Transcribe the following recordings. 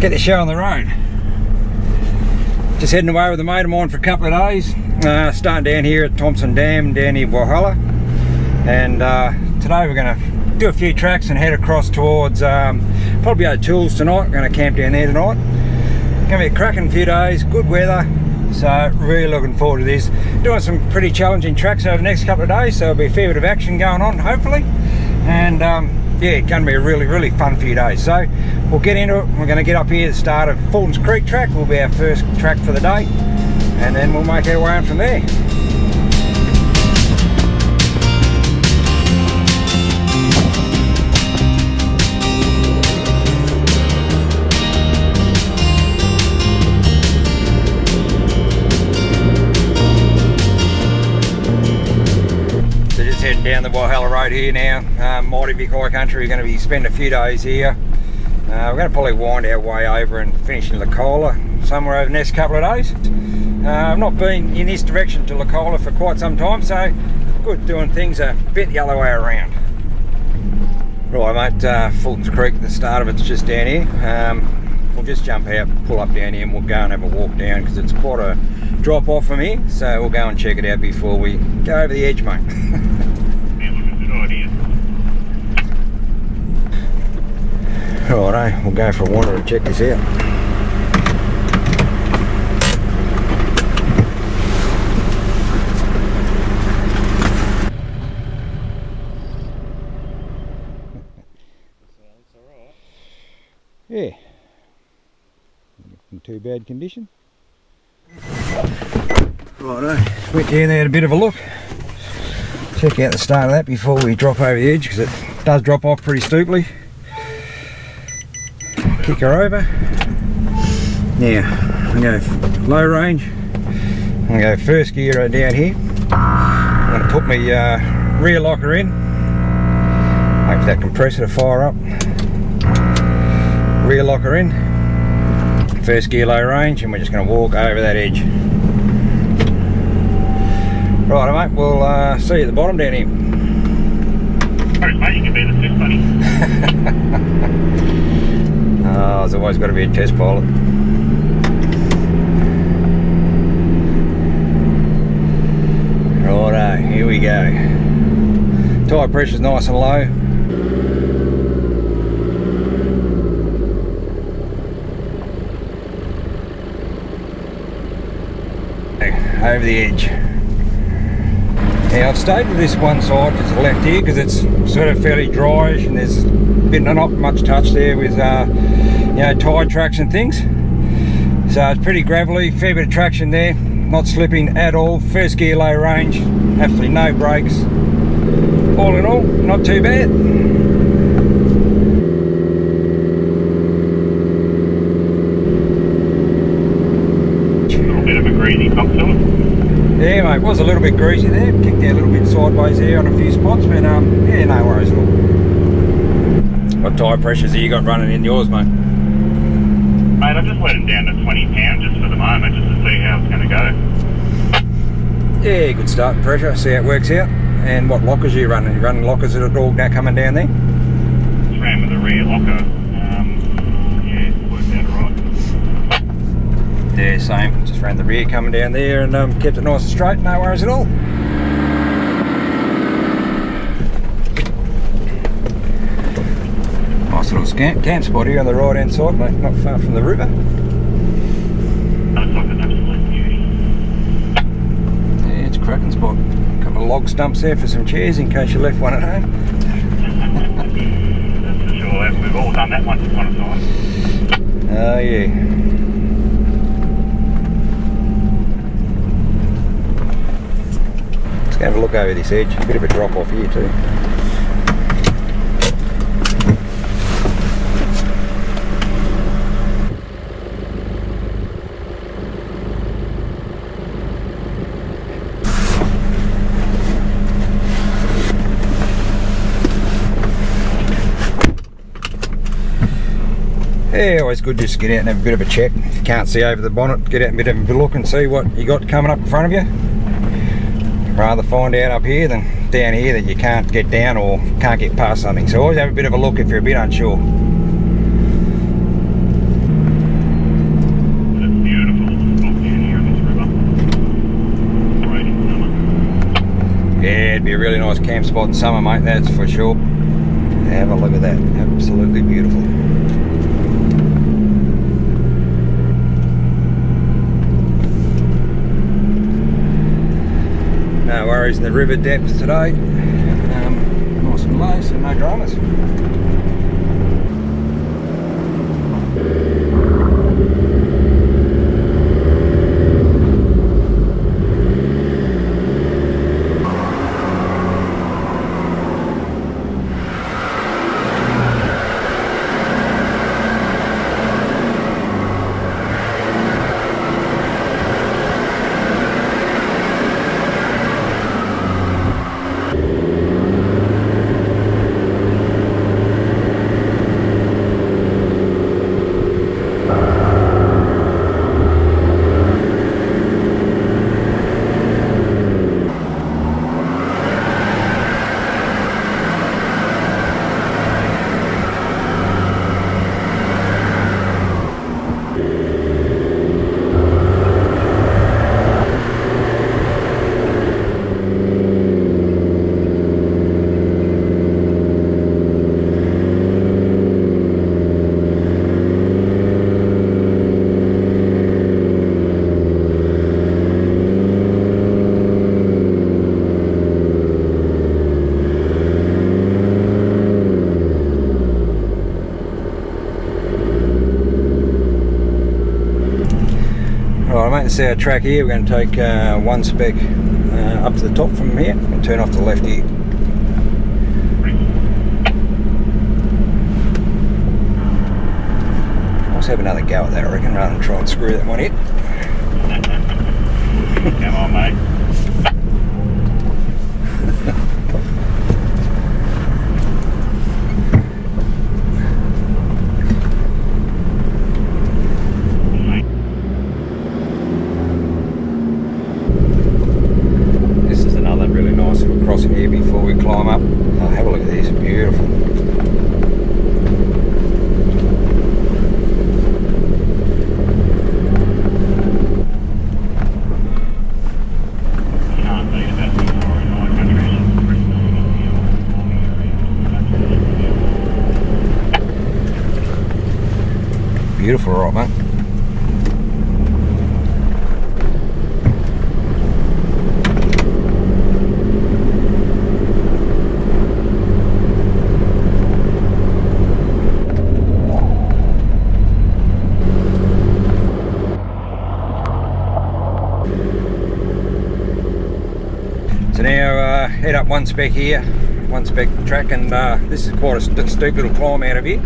get the show on the road. Just heading away with a mate of mine for a couple of days. Starting down here at Thompson Dam down near Walhalla, and today we're going to do a few tracks and head across towards probably O'Toole's tonight. We're going to camp down there tonight. Going to be a cracking few days, good weather, so really looking forward to this. Doing some pretty challenging tracks over the next couple of days, so there'll be a fair bit of action going on hopefully, and yeah, it's going to be a really fun few days. So we'll get into it. We're going to get up here at the start of Fulton's Creek track. Will be our first track for the day, and then we'll make our way on from there. Heading down the Walhalla road here now. Mighty Vic High Country. We're going to be spending a few days here. We're going to probably wind our way over and finish in Walhalla somewhere over the next couple of days. I've not been in this direction to Walhalla for quite some time, so good doing things a bit the other way around. Right mate, Fulton's Creek, the start of it's just down here. We'll just jump out, pull up down here, and we'll go and have a walk down because it's quite a drop off from here, so we'll go and check it out before we go over the edge, mate. Righto, we'll go for a wander and check this out. Yeah, in too bad condition. Righto, went down there, had a bit of a look. Check out the start of that before we drop over the edge, because it does drop off pretty steeply. Kick her over. Now, I'm going to go low range. I'm going to go first gear right down here. I'm going to put my rear locker in. Wait for that compressor to fire up. Rear locker in. First gear low range, and we're just going to walk over that edge. Right, mate, we'll see you at the bottom down here. Alright, mate, you can be the test buddy. Oh, there's always got to be a test pilot. Righto, here we go. Tyre pressure's nice and low. Over the edge. Now I've stayed with this one side to the left here because it's sort of fairly dryish and there's not much touch there with you know, tide tracks and things. So it's pretty gravelly, fair bit of traction there, not slipping at all. First gear low range, absolutely no brakes. All in all, not too bad. A little bit of a greasy top to it. Yeah mate, was a little bit greasy there, kicked out a little bit sideways there on a few spots, but yeah, no worries at all. What tyre pressures have you got running in yours, mate? Mate, I've just let him down to 20 pounds just for the moment, just to see how it's going to go. Yeah, good starting pressure, see how it works out. And what lockers are you running? You running lockers that are all now coming down there? Just ran with a rear locker. Yeah, it worked out alright. Yeah, same. Just ran the rear coming down there and kept it nice and straight, no worries at all. Nice little camp spot here on the right hand side, mate, not far from the river. Looks like an absolute beauty. Yeah, it's a cracking spot. A couple of log stumps there for some chairs in case you left one at home. That's for sure, we've all done that once upon a time. Oh yeah. Have a look over this edge, a bit of a drop off here too. Yeah, always good just to get out and have a bit of a check. If you can't see over the bonnet, get out and have a look and see what you got coming up in front of you. Rather find out up here than down here that you can't get down or can't get past something. So always have a bit of a look if you're a bit unsure. be a really nice camp spot in summer, mate, that's for sure. Have a look at that, absolutely beautiful. No worries in the river depth today. Nice and low, so no dramas. Right, mate, this is our track here. We're going to take one spec up to the top from here and turn off to the left here. Let's have another go at that, I reckon, rather than try and screw that one in. Come on, mate. Crossing here before we climb up. Oh, have a look at these, beautiful. Beautiful, right, mate? So now head up one spec here, one spec track, and this is quite a steep little climb out of here.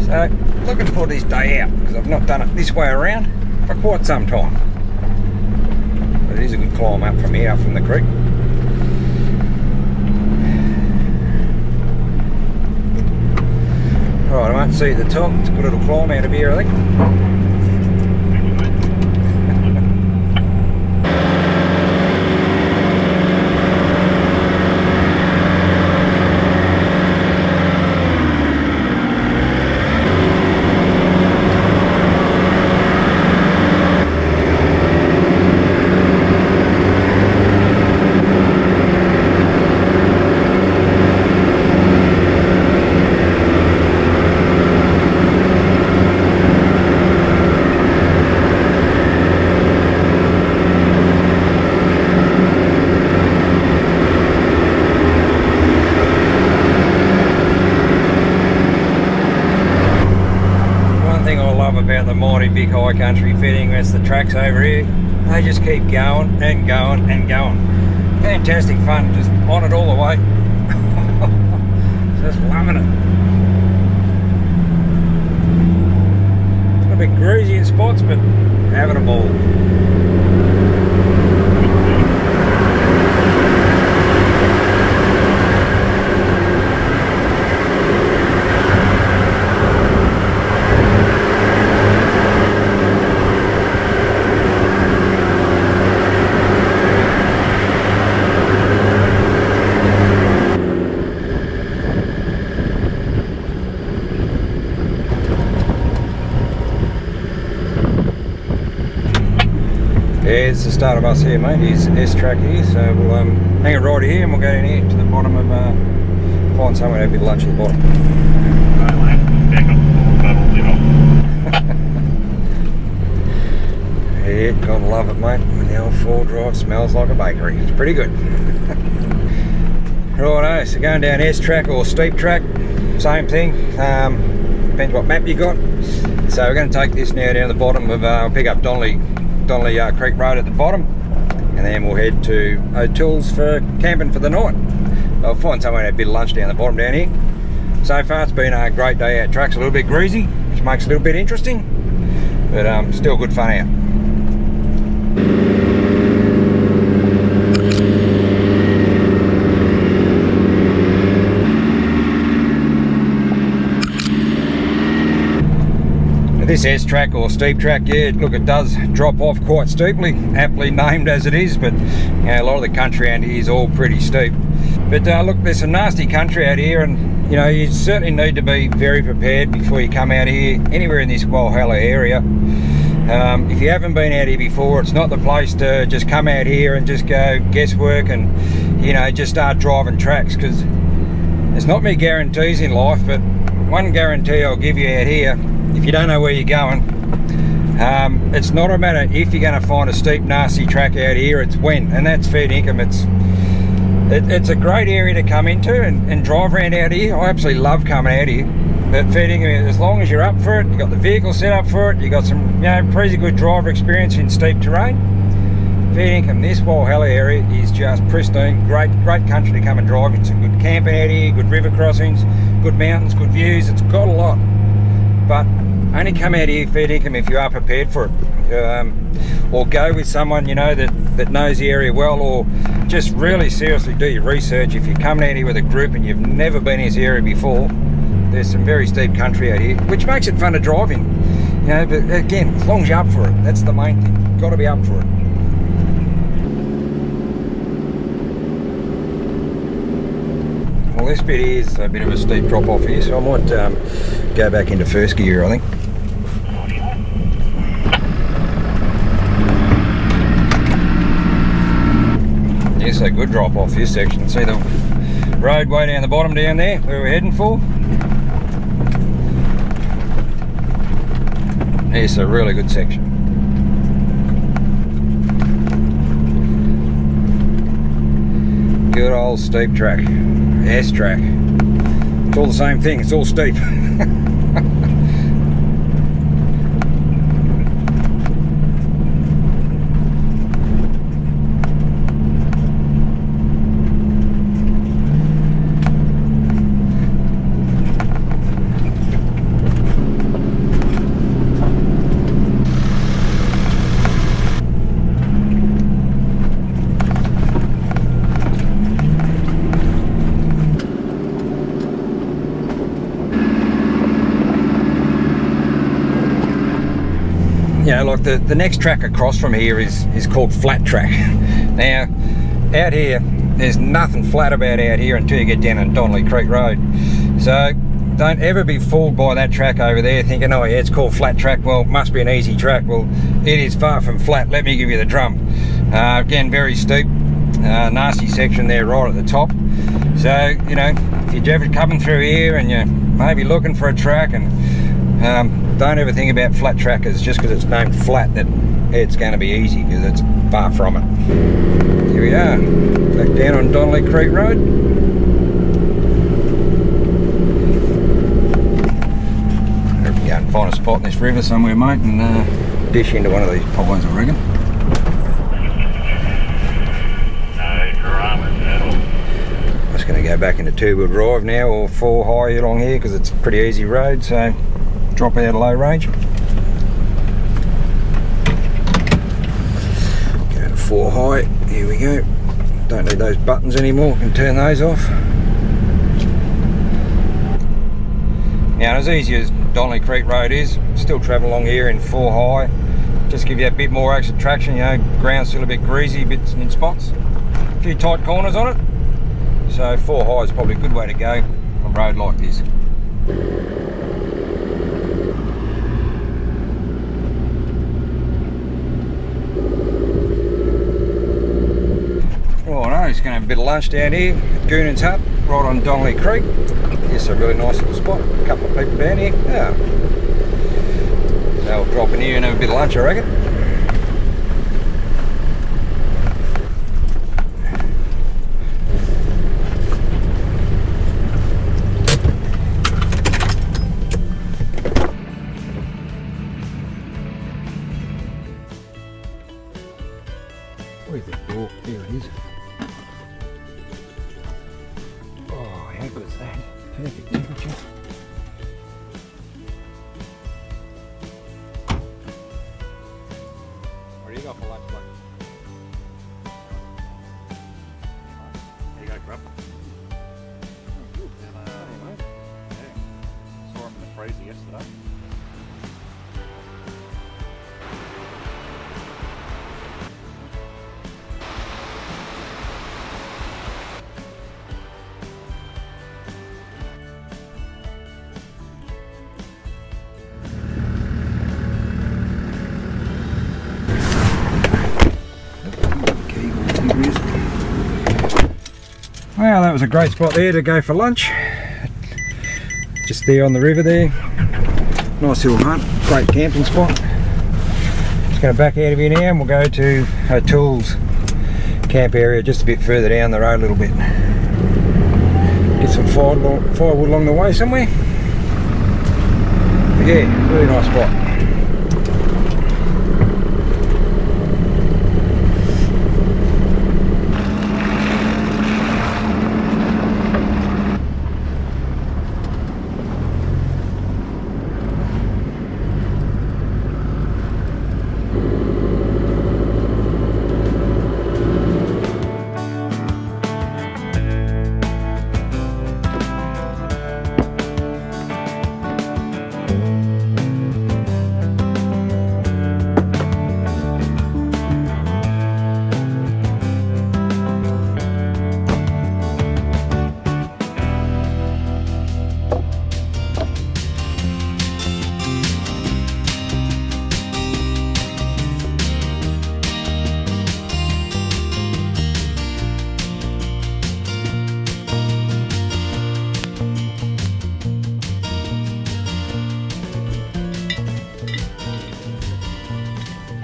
So looking for this day out, because I've not done it this way around for quite some time. But it is a good climb up from here, up from the creek. Right, I won't see you at the top. It's a good little climb out of here, I think. About the mighty Vic High Country fitting, that's the tracks over here. They just keep going and going and going. Fantastic fun, just on it all the way. Just loving it. It's a bit greasy in spots, but having a ball. Yeah, it's the start of us here, mate. Here's S-track here, so we'll hang it right here and we'll go down here to the bottom of, find somewhere to have a bit of lunch at the bottom. Yeah, gotta love it, mate, when the old 4-drive smells like a bakery. It's pretty good. Righto, so going down S-track or steep track, same thing, depends what map you got. So we're going to take this now down the bottom of, we'll pick up Donnelly Creek Road at the bottom, and then we'll head to O'Toole's for camping for the night. I'll find somewhere to have a bit of lunch down the bottom down here. So far it's been a great day out. Track's a little bit greasy, which makes it a little bit interesting, but still good fun out. This S-track or steep track, yeah, look, it does drop off quite steeply, aptly named as it is, but you know, a lot of the country around here is all pretty steep. But look, there's some nasty country out here, and you know, you certainly need to be very prepared before you come out here, anywhere in this Walhalla area. If you haven't been out here before, it's not the place to just come out here and just go guesswork and, you know, just start driving tracks, because there's not many guarantees in life, but one guarantee I'll give you out here, if you don't know where you're going, it's not a matter if you're going to find a steep nasty track out here, it's when, and that's fair income. It's a great area to come into and drive around out here. I absolutely love coming out here, but fair income, as long as you're up for it, you got the vehicle set up for it, you got some, you know, pretty good driver experience in steep terrain, fair income. This Walhalla area is just pristine, great country to come and drive in. Some good camping out here, good river crossings, good mountains, good views. It's got a lot, but only come out here fair income if you are prepared for it, or go with someone, you know, that knows the area well, or just really seriously do your research. If you're coming out here with a group and you've never been in this area before, there's some very steep country out here, which makes it fun to drive in, you know. But again, as long as you're up for it, that's the main thing. You've got to be up for it. Well, this bit is a bit of a steep drop off here, so I might go back into first gear, I think. Yes, a good drop off this section. See the road way down the bottom down there where we're heading for? It's a really good section. Good old steep track, S-track. It's all the same thing, it's all steep. You know, like the next track across from here is called flat track. Now, out here, there's nothing flat about out here until you get down on Donnelly Creek Road. So don't ever be fooled by that track over there thinking, oh yeah, it's called flat track, well, it must be an easy track. Well, it is far from flat, let me give you the drum. Again, very steep, nasty section there right at the top. So, you know, if you're ever coming through here and you're maybe looking for a track, and don't ever think about flat trackers just because it's named flat that it's going to be easy, because it's far from it. Here we are, back down on Donnelly Creek Road. Hope we go and find a spot in this river somewhere, mate, and dish into one of these ponds, I reckon. No dramas at all. Just going to go back into 2-wheel drive now, or 4 high along here, because it's a pretty easy road, so drop out of low range. Go to 4 high, here we go. Don't need those buttons anymore, can turn those off. Now, as easy as Donnelly Creek Road is, still travel along here in 4 high. Just give you a bit more extra traction, you know, ground's still a bit greasy, bits in spots. A few tight corners on it. So 4 high is probably a good way to go on a road like this. going to have a bit of lunch down here at Goons Hut, right on Donnelly Creek. It's a really nice little spot. A couple of people down here. Yeah. They'll drop in here and have a bit of lunch, I reckon. Where's the door? There it is. Oh, how good is that? Perfect temperature. What do you got for lunch, bud? There you go, grub. Saw him in the freezer yesterday. Well, that was a great spot there to go for lunch. Just there on the river there. Nice little hunt, great camping spot. Just going to back out of here now and we'll go to O'Toole's camp area just a bit further down the road a little bit. Get some firewood along the way somewhere. But yeah, really nice spot.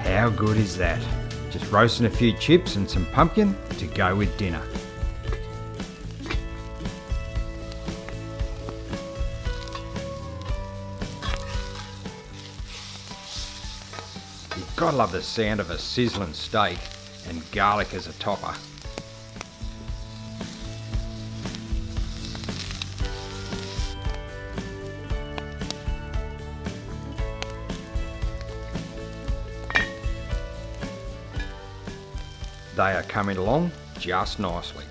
How good is that? Just roasting a few chips and some pumpkin to go with dinner. You've got to love the sound of a sizzling steak and garlic as a topper. They are coming along just nicely.